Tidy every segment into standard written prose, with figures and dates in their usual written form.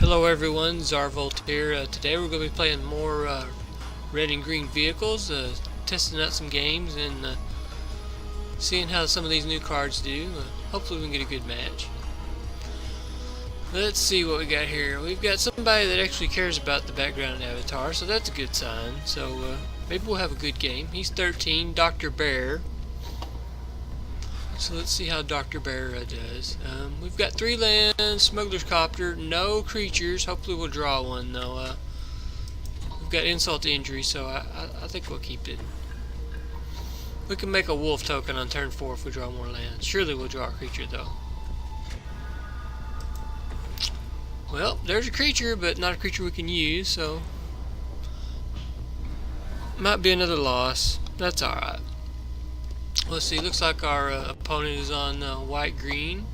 Hello everyone, Zarvolt here. Today we're going to be playing more red and green vehicles, testing out some games and seeing how some of these new cards do. Hopefully we can get a good match. Let's see what we got here. We've got somebody that actually cares about the background avatar, so that's a good sign. So maybe we'll have a good game. He's 13, Dr. Bear. So let's see how Dr. Bear does. We've got 3 lands, smuggler's copter, no creatures. Hopefully we'll draw one though. We've got insult to injury, so I think we'll keep it. We can make a wolf token on turn 4 if we draw more lands. Surely we'll draw a creature though. Well, there's a creature, but not a creature we can use, so might be another loss. That's alright. Let's see, looks like our opponent is on white-green.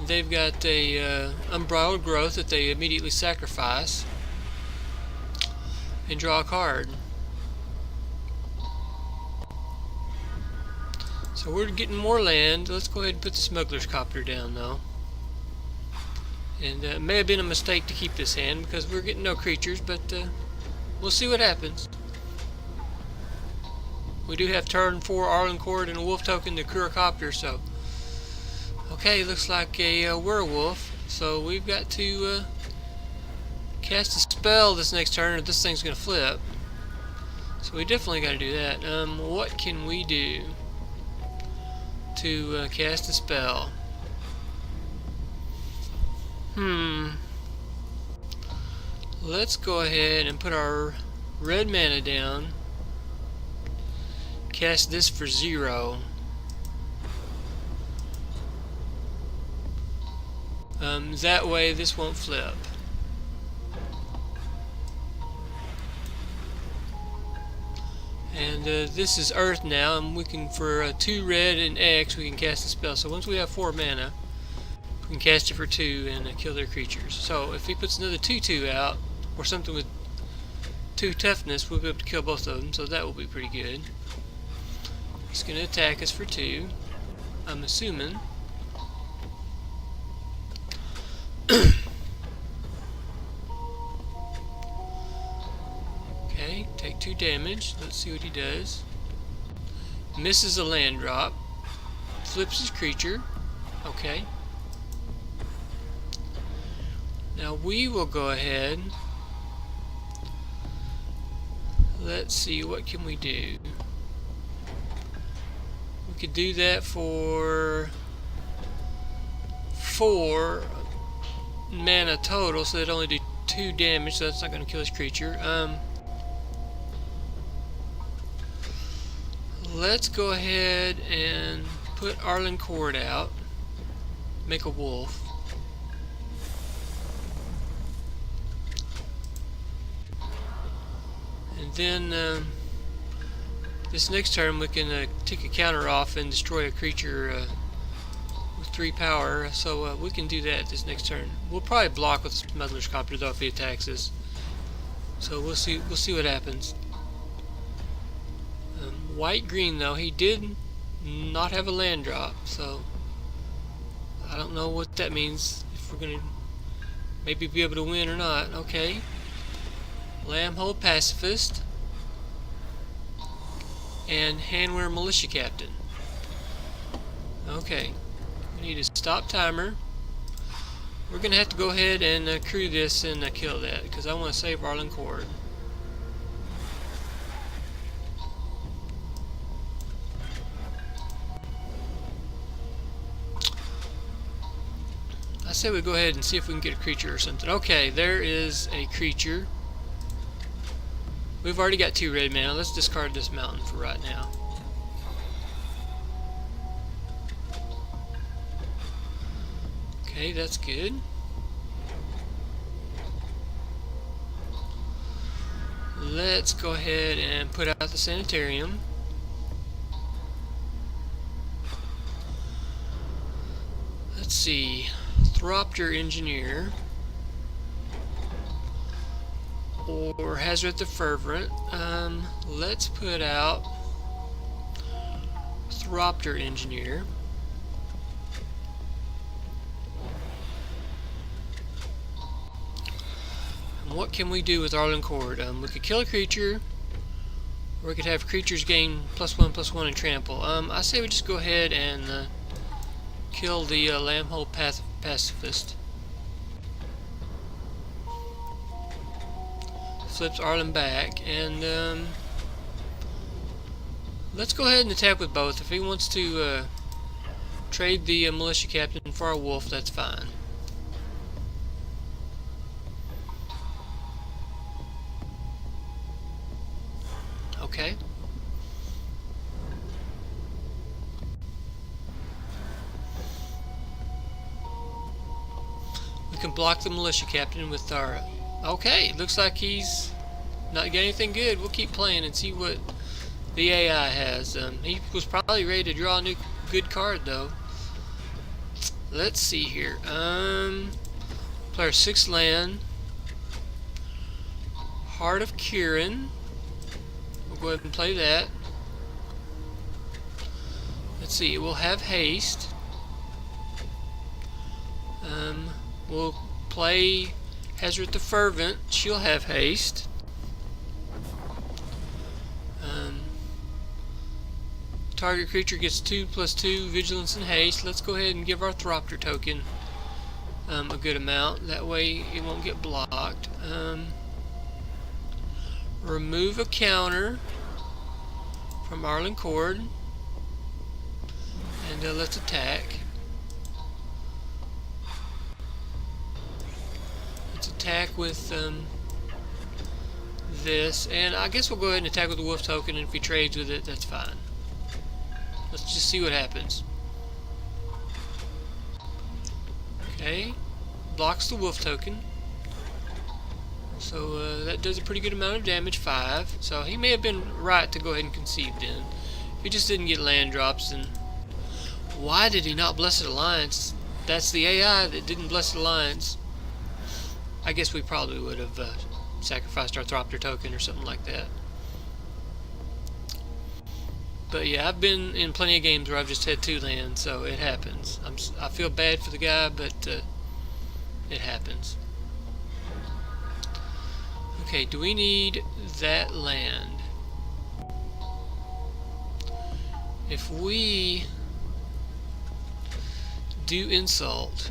They've got a unbridled growth that they immediately sacrifice and draw a card. So we're getting more land. Let's go ahead and put the smuggler's copter down though. And it may have been a mistake to keep this hand because we're getting no creatures, but we'll see what happens. We do have turn 4 Arlen Cord and a wolf token to crew a copter, so okay, looks like a werewolf. So we've got to cast a spell this next turn or this thing's gonna flip. So we definitely gotta do that. What can we do to cast a spell? Let's go ahead and put our red mana down. Cast this for 0. That way this won't flip. And this is Earth now, and we can, for 2 red and X, we can cast a spell. So once we have 4 mana, we can cast it for 2 and kill their creatures. So if he puts another 2/2 out, or something with 2 toughness, we'll be able to kill both of them, so that will be pretty good. He's going to attack us for 2, I'm assuming. Okay, take 2 damage. Let's see what he does. Misses a land drop. Flips his creature. Okay. Now we will go ahead. Let's see, what can we do? We could do that for 4 mana total, so it'd only do 2 damage, so that's not going to kill his creature. Let's go ahead and put Arlen Cord out. Make a wolf. And then this next turn we can take a counter off and destroy a creature with 3 power, so we can do that this next turn. We'll probably block with the smuggler's copter though if he attacks us. So we'll see what happens. White-green though, he did not have a land drop, so I don't know what that means, if we're gonna maybe be able to win or not. Okay. Lambhold Pacifist and Handwear Militia Captain. Okay, we need a stop timer. We're gonna have to go ahead and crew this and kill that because I want to save Arlen Cord. I say we go ahead and see if we can get a creature or something. Okay, there is a creature. We've already got 2 red mana. Let's discard this mountain for right now. Okay, that's good. Let's go ahead and put out the sanitarium. Let's see. Copter engineer. Or Hazard the Fervent. Let's put out Thropter Engineer. what can we do with Arlen Cord? We could kill a creature, or we could have creatures gain +1/+1 and trample. I say we just go ahead and kill the Lambhole Pacifist. Flips Arlen back, and let's go ahead and attack with both. If he wants to trade the militia captain for a wolf, that's fine. Okay. We can block the militia captain with our... Okay, looks like he's not getting anything good. We'll keep playing and see what the AI has. He was probably ready to draw a new good card though. Let's see here. Player 6 land. Heart of Kiran. We'll go ahead and play that. Let's see, we'll have haste. We'll play Hazard the Fervent. She'll have haste. Target creature gets 2/2 vigilance and haste. Let's go ahead and give our Thropter token a good amount. That way it won't get blocked. Remove a counter from Arlen Cord, and let's attack. Let's attack with this, and I guess we'll go ahead and attack with the wolf token, and if he trades with it, that's fine. Let's just see what happens. Okay, blocks the wolf token. So that does a pretty good amount of damage, 5. So he may have been right to go ahead and concede then. If he just didn't get land drops, then why did he not Blessed Alliance? That's the AI that didn't Blessed Alliance. I guess we probably would have sacrificed our Thropter token or something like that. But yeah, I've been in plenty of games where I've just had 2 lands, so it happens. I feel bad for the guy, but it happens. Okay, do we need that land? If we do insult,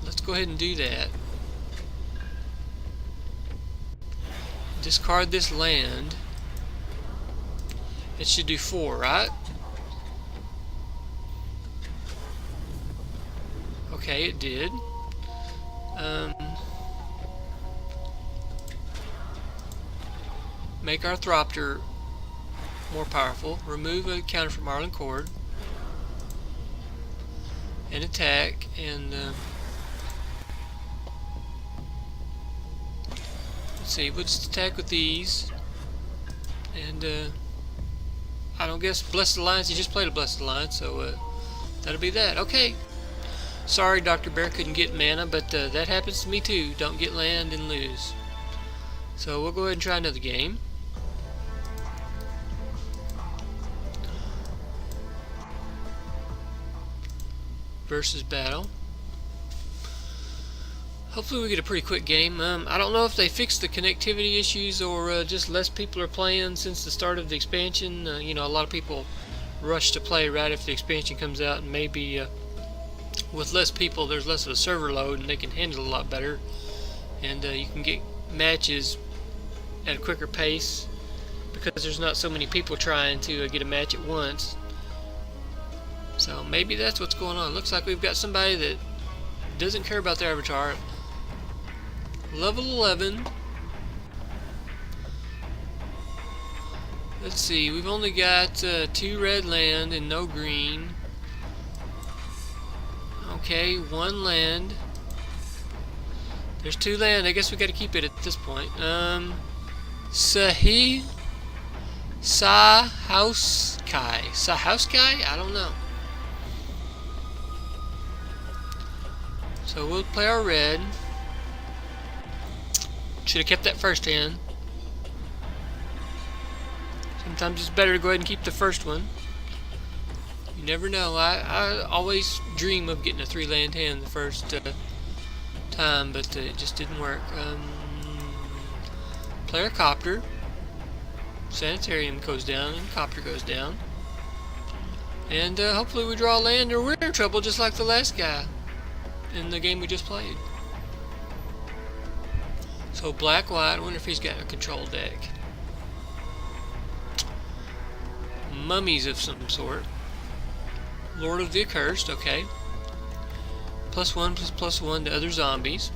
let's go ahead and do that. Discard this land. It should do 4, right? Okay, it did. Make our Thropter more powerful. Remove a counter from Arlen Cord. And attack. And let's see, we'll just attack with these. And I don't guess Blessed Alliance, he just played a Blessed Alliance, so that'll be that. Okay. Sorry Dr. Bear couldn't get mana, but that happens to me too. Don't get land and lose. So we'll go ahead and try another game. Versus battle. Hopefully we get a pretty quick game. I don't know if they fixed the connectivity issues or just less people are playing since the start of the expansion. You know, a lot of people rush to play right after the expansion comes out, and maybe with less people there's less of a server load and they can handle it a lot better, and you can get matches at a quicker pace because there's not so many people trying to get a match at once. So maybe that's what's going on. Looks like we've got somebody that doesn't care about their avatar. Level 11. Let's see, we've only got 2 red land and no green. Okay, 1 land. There's 2 land. I guess we got to keep it at this point. Sahauskei? Sahauskei? I don't know. So we'll play our red. Should have kept that first hand. Sometimes it's better to go ahead and keep the first one. You never know. I always dream of getting a 3 land hand the first time, but it just didn't work. Player copter. Sanitarium goes down and copter goes down. And hopefully we draw land or we're in trouble just like the last guy in the game we just played. So black, white, I wonder if he's got a control deck. Mummies of some sort. Lord of the Accursed, okay. +1/+1 to other zombies.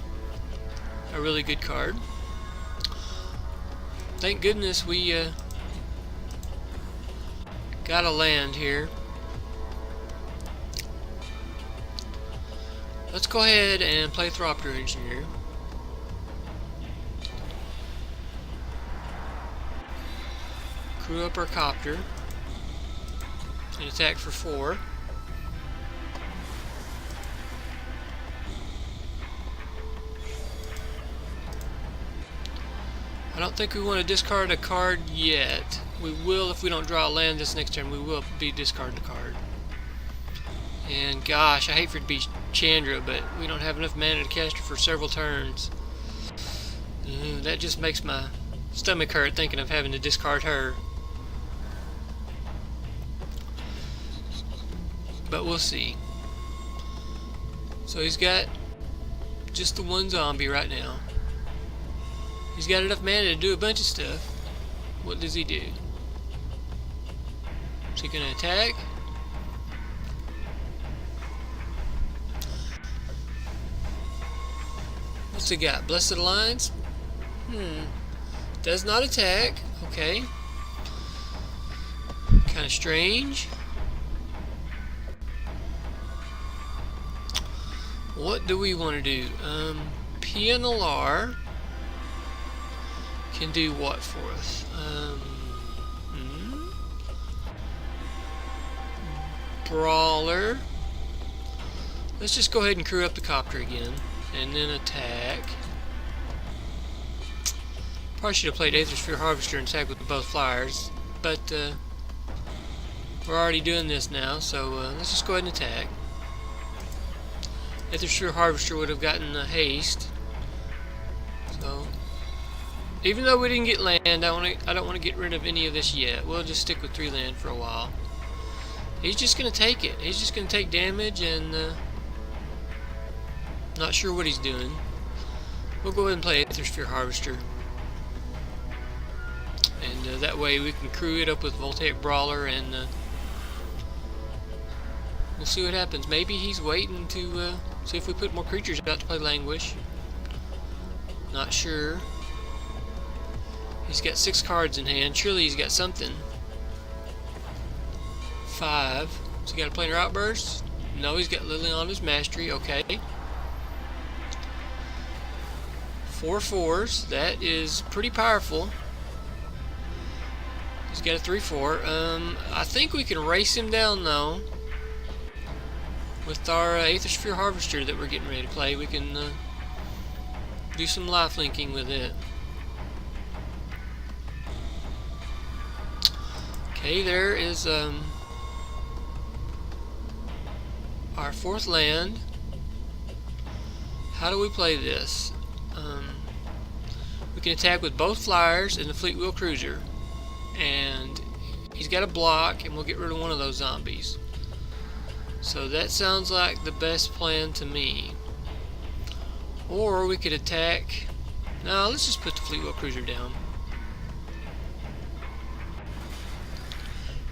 A really good card. Thank goodness we got a land here. Let's go ahead and play Thropter Engineer. Crew up our copter and attack for 4. I don't think we want to discard a card yet. We will if we don't draw a land this next turn. We will be discarding a card. And gosh, I hate for it to be Chandra, but we don't have enough mana to cast her for several turns. That just makes my stomach hurt thinking of having to discard her. But we'll see. So he's got just the one zombie right now. He's got enough mana to do a bunch of stuff. What does he do? Is he going to attack? What's he got? Blessed Alliance? Does not attack. Okay. Kind of strange. What do we want to do? Nalaar can do what for us? Brawler. Let's just go ahead and crew up the copter again. And then attack. Probably should have played Aethersphere Harvester and attacked with both flyers. But we're already doing this now, so let's just go ahead and attack. Aethersphere Harvester would have gotten haste. So, even though we didn't get land, I don't want to get rid of any of this yet. We'll just stick with 3 land for a while. He's just going to take it. He's just going to take damage and not sure what he's doing. We'll go ahead and play Aethersphere Harvester. And that way we can crew it up with Voltaic Brawler and we'll see what happens. Maybe he's waiting to see if we put more creatures out to play Languish. Not sure. He's got 6 cards in hand. Surely he's got something. 5. So he got a Planar Outburst? No, he's got Liliana's Mastery. Okay. 4 4s. That is pretty powerful. He's got a 3/4. I think we can race him down though. With our Aethersphere Harvester that we're getting ready to play, we can do some life linking with it. Okay, there is our 4th land. How do we play this? We can attack with both flyers and the Fleet Wheel Cruiser. And he's got a block, and we'll get rid of one of those zombies. So that sounds like the best plan to me. Or we could attack. No, let's just put the Fleet Wheel Cruiser down.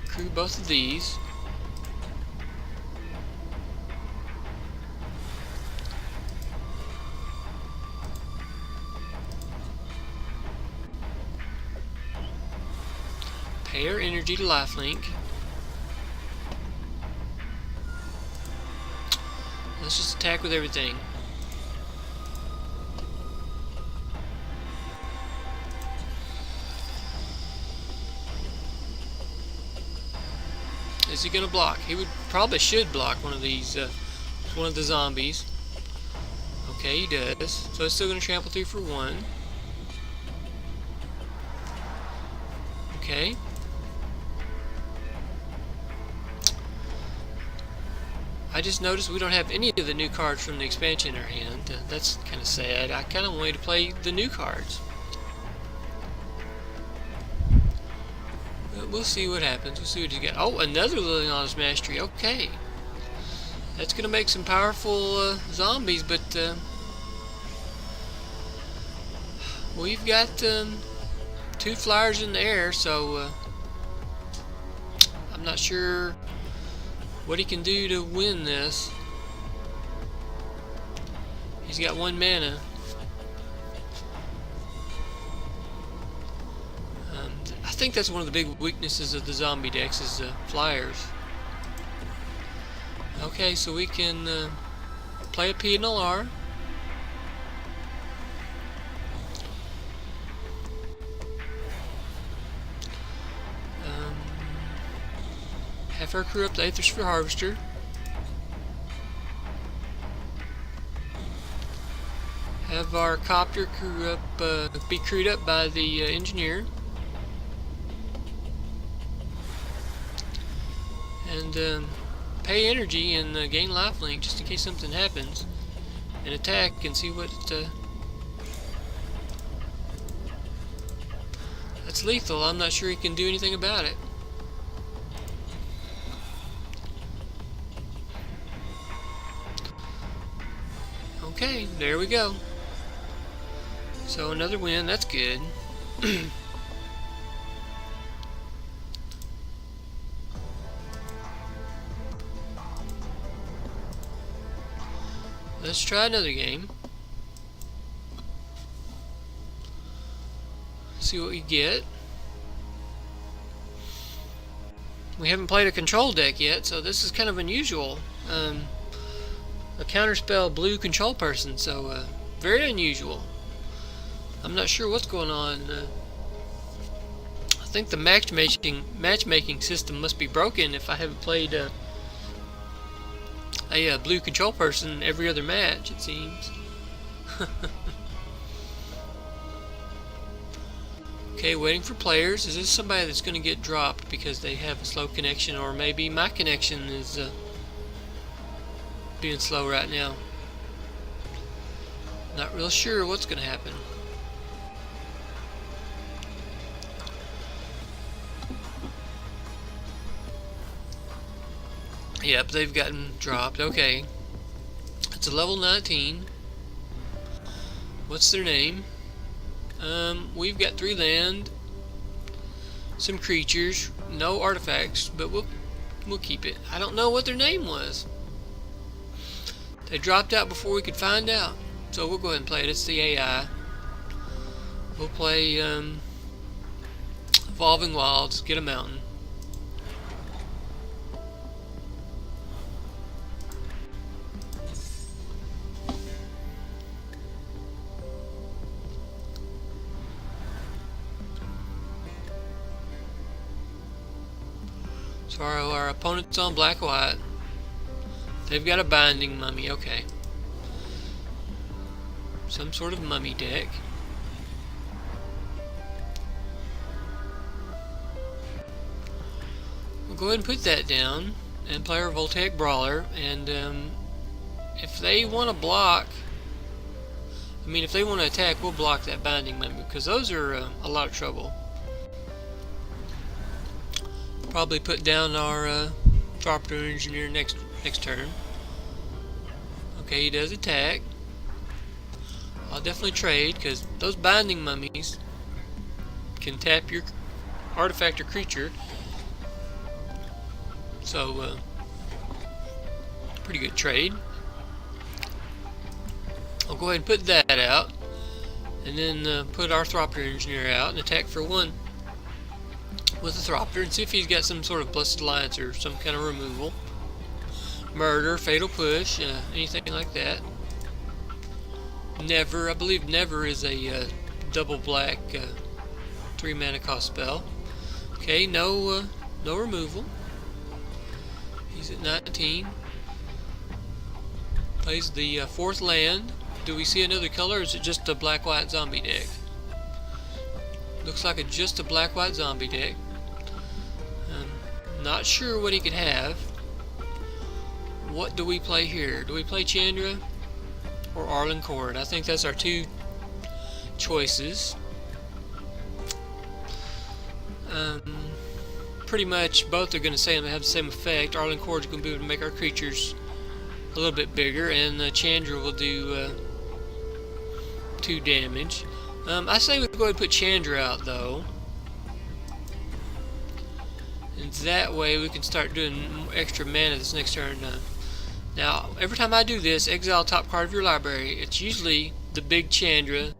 Crew both of these. Pay our energy to lifelink. Let's just attack with everything. Is he gonna block? He probably should block one of these, one of the zombies. Okay, he does. So it's still gonna trample 3 for 1. Okay. I just noticed we don't have any of the new cards from the expansion in our hand. That's kind of sad. I kind of wanted to play the new cards. But we'll see what happens. We'll see what you got. Oh, another Liliana's Mastery. Okay. That's going to make some powerful zombies, but we've got 2 flyers in the air, so I'm not sure what he can do to win this. He's got 1 mana. I think that's one of the big weaknesses of the zombie decks is flyers. Okay, so we can play a P and nalaar. Have our crew up the Aethers for Harvester. Have our copter crew up, be crewed up by the engineer. And pay energy and gain lifelink just in case something happens. And attack and see what... that's lethal. I'm not sure he can do anything about it. Okay, there we go. So another win, that's good. Let's try another game. See what we get. We haven't played a control deck yet, so this is kind of unusual. A counterspell blue control person, so very unusual. I'm not sure what's going on. I think the matchmaking system must be broken if I haven't played a blue control person every other match, it seems. Okay, waiting for players. Is this somebody that's going to get dropped because they have a slow connection, or maybe my connection is being slow right now? Not real sure what's going to happen. Yep, they've gotten dropped. Okay. It's a level 19. What's their name? We've got 3 land, some creatures, no artifacts, but we'll keep it. I don't know what their name was. They dropped out before we could find out. So we'll go ahead and play it. It's the AI. We'll play Evolving Wilds, get a mountain. So our opponent's on black-white. They've got a binding mummy, okay. Some sort of mummy deck. We'll go ahead and put that down and play our voltaic brawler. And if they want to block, if they want to attack, we'll block that binding mummy because those are a lot of trouble. Probably put down our copter engineer next turn. Okay, he does attack. I'll definitely trade because those binding mummies can tap your artifact or creature. So pretty good trade. I'll go ahead and put that out, and then put our copter engineer out and attack for 1 with the Thropter and see if he's got some sort of Blessed Alliance or some kind of removal. Murder, Fatal Push, anything like that. Never, I believe Never is a double black 3 mana cost spell. Okay, no removal. He's at 19. Plays the 4th land. Do we see another color or is it just a black-white zombie deck? Looks like just a black-white zombie deck. Not sure what he could have. what do we play here? Do we play Chandra or Amonkhet? I think that's our two choices. Pretty much both are going to say have the same effect. Amonkhet is going to be able to make our creatures a little bit bigger, and Chandra will do 2 damage. I say we go ahead and put Chandra out though, and that way we can start doing extra mana this next turn. Now, every time I do this, exile top card of your library. It's usually the big Chandra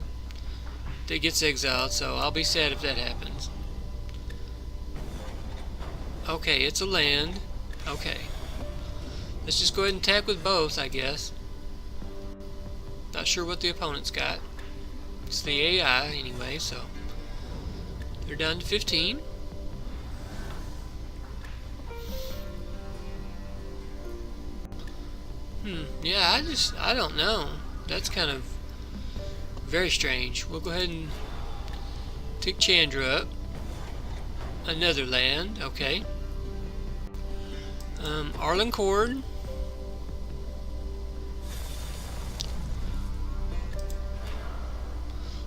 that gets exiled, so I'll be sad if that happens. Okay, it's a land. Okay. Let's just go ahead and attack with both, I guess. Not sure what the opponent's got. It's the AI anyway, so they're down to 15. Yeah, I don't know. That's kind of very strange. We'll go ahead and pick Chandra up. Another land, okay. Amonkhet.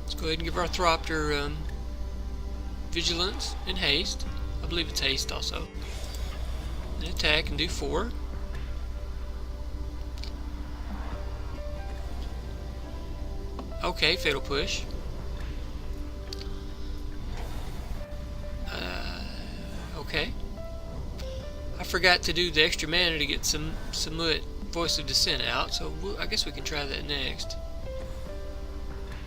Let's go ahead and give our Thropter vigilance and haste. I believe it's haste also. And attack and do 4. Okay, fatal push. Okay. I forgot to do the extra mana to get some Voice of Dissent out, so I guess we can try that next.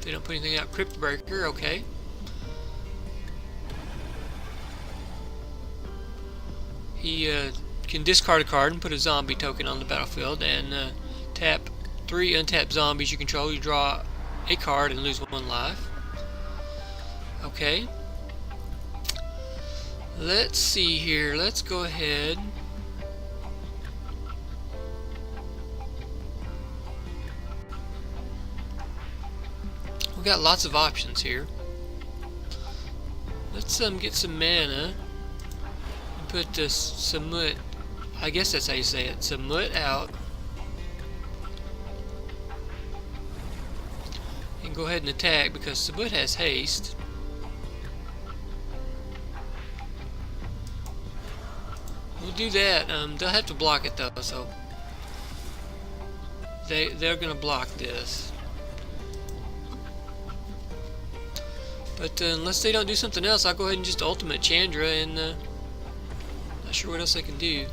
They don't put anything out. Crypt Breaker, okay. He can discard a card and put a zombie token on the battlefield, and tap 3 untapped zombies you control. You draw a card and lose 1 life. Okay. Let's see here. Let's go ahead. We've got lots of options here. Let's get some mana and put this Samut, I guess that's how you say it, Samut out. And go ahead and attack because Samut has haste. We'll do that. They'll have to block it though, so they're gonna block this. But unless they don't do something else, I'll go ahead and just ultimate Chandra, and not sure what else I can do.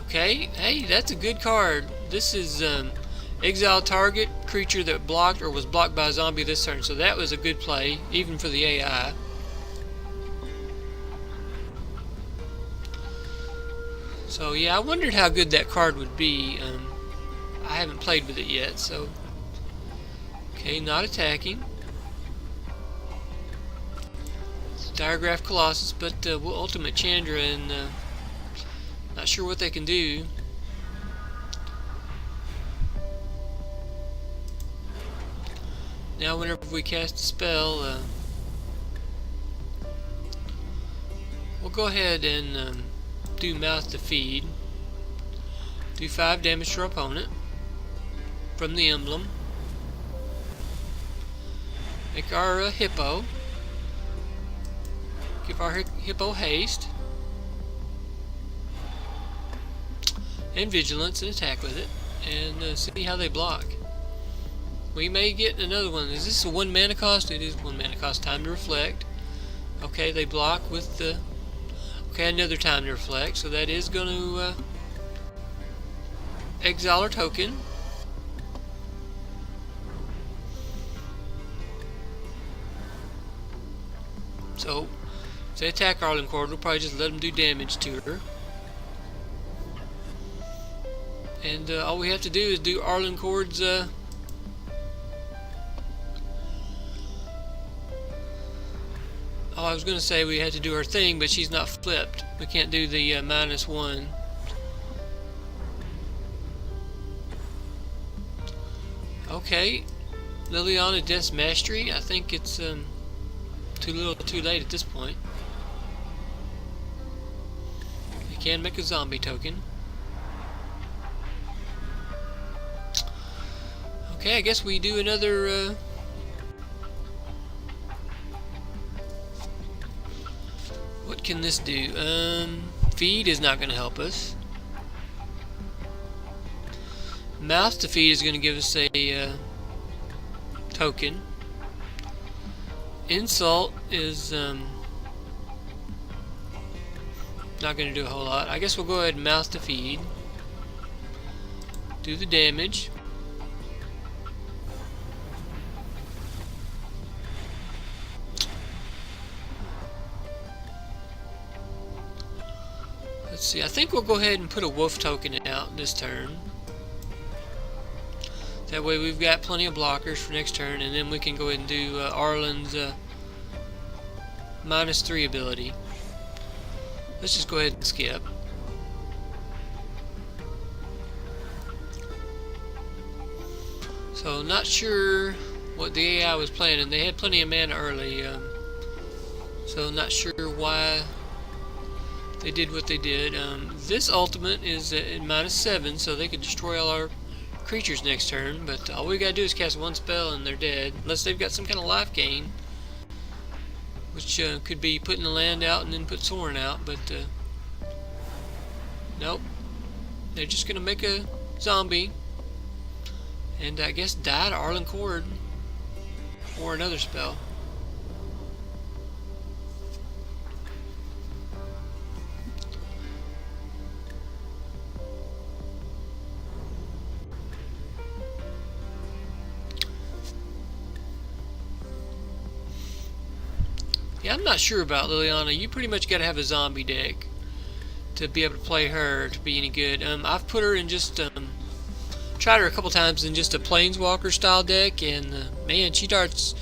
Okay, hey, that's a good card. This is exile target creature that blocked or was blocked by a zombie this turn, so that was a good play, even for the AI. So yeah, I wondered how good that card would be. I haven't played with it yet, so okay, not attacking. Diagraph Colossus, but we'll ultimate Chandra, and not sure what they can do. Now whenever we cast a spell, we'll go ahead and do Mouth to Feed. Do 5 damage to our opponent from the emblem. Make our hippo. Give our hippo haste and vigilance and attack with it, and see how they block. We may get another one. Is this a 1 mana cost? It is 1 mana cost. Time to reflect. Okay, they block with the. Okay, another time to reflect. So that is going to exile our token. So if they attack Amonkhet, we'll probably just let them do damage to her. And all we have to do is do Amonkhet's oh, I was going to say we had to do her thing, but she's not flipped. We can't do the -1. Okay, Liliana Death's Mastery. I think it's too little too late at this point. You can make a zombie token. Okay, I guess we do another what can this do? Feed is not going to help us. Mouth to feed is going to give us a token. Insult is not going to do a whole lot. I guess we'll go ahead and mouth to feed. Do the damage. Let's see, I think we'll go ahead and put a wolf token out this turn. That way we've got plenty of blockers for next turn, and then we can go ahead and do Arlen's -3 ability. Let's just go ahead and skip. So not sure what the AI was planning. They had plenty of mana early, so not sure why they did what they did. This ultimate is at -7, so they could destroy all our creatures next turn, but all we gotta do is cast one spell and they're dead, unless they've got some kind of life gain, which could be putting the land out and then put Soren out, but nope. They're just gonna make a zombie and I guess die to Arlen Cord or another spell. Yeah, I'm not sure about Liliana. You pretty much got to have a zombie deck to be able to play her to be any good. I've put her in just tried her a couple times in just a planeswalker style deck, and man, she starts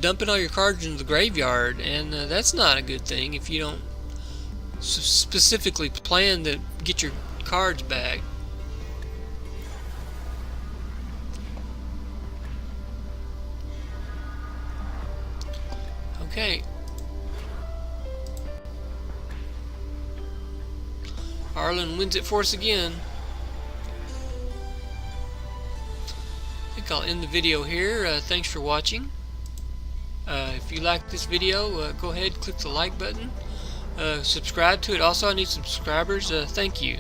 dumping all your cards into the graveyard, and that's not a good thing if you don't specifically plan to get your cards back. Okay. Arlen wins it for us again. I think I'll end the video here. Thanks for watching. If you like this video, go ahead, click the like button. Subscribe to it. Also, I need some subscribers. Thank you.